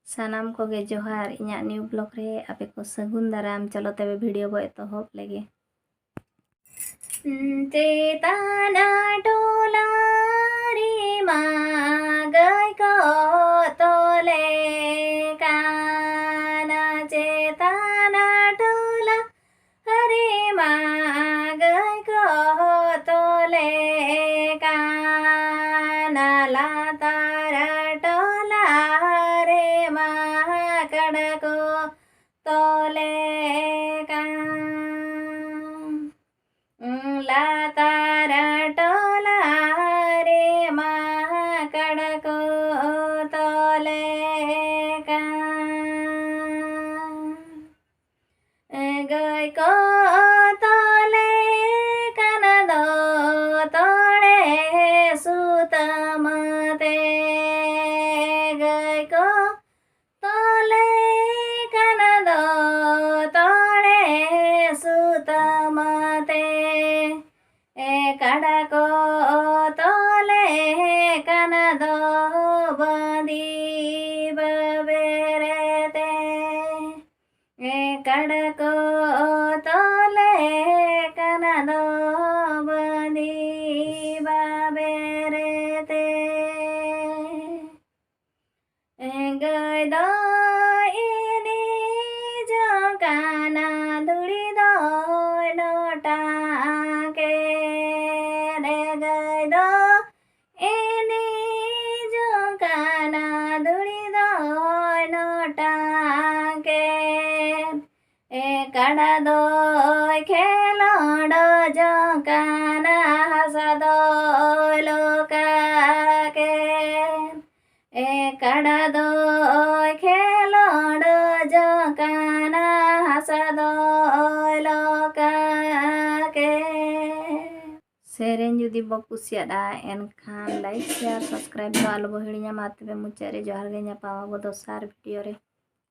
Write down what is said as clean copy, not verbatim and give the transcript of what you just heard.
सानाम को गे जोहार इन्या न्यू ब्लॉग रे आपे को सगुन दाराम। चलो तबे वीडियो बो एतोहब लेगे। चेताना टोला रे मागय को तोले काना चेताना टोला हरे मागय को तोले काना लातारा टोला रे माकड़को तोले लातारा टोला रे माकड़को तोले गय को तोले कनदो तोड़े सुतमते गय को तोले कनदो तोड़े सुतमते कड़को तोले कनदो बंदी बबेरते कड़को तोले कनदो बंदी बबेरते गय दो इनी जो काना धुड़ी दो नोटा के गय दो इनी जो काना धुड़ी दो नोटा के कड़ा दो खेलोड़ो जो काना हसदो लोका के कड़ा दो खेलोड़ो जो काना हसदो लोका के। सेरेन जुदी बो कुसियादा एनखान लाइक शेयर सब्सक्राइब दो आलो बो हिड़िया मा तबे मुचारे जोहार गे ᱧᱟᱯᱟᱢ ᱟᱵᱚ ᱫᱚᱥᱟᱨ ᱵᱷᱤᱰᱤᱭᱳ ᱨᱮ।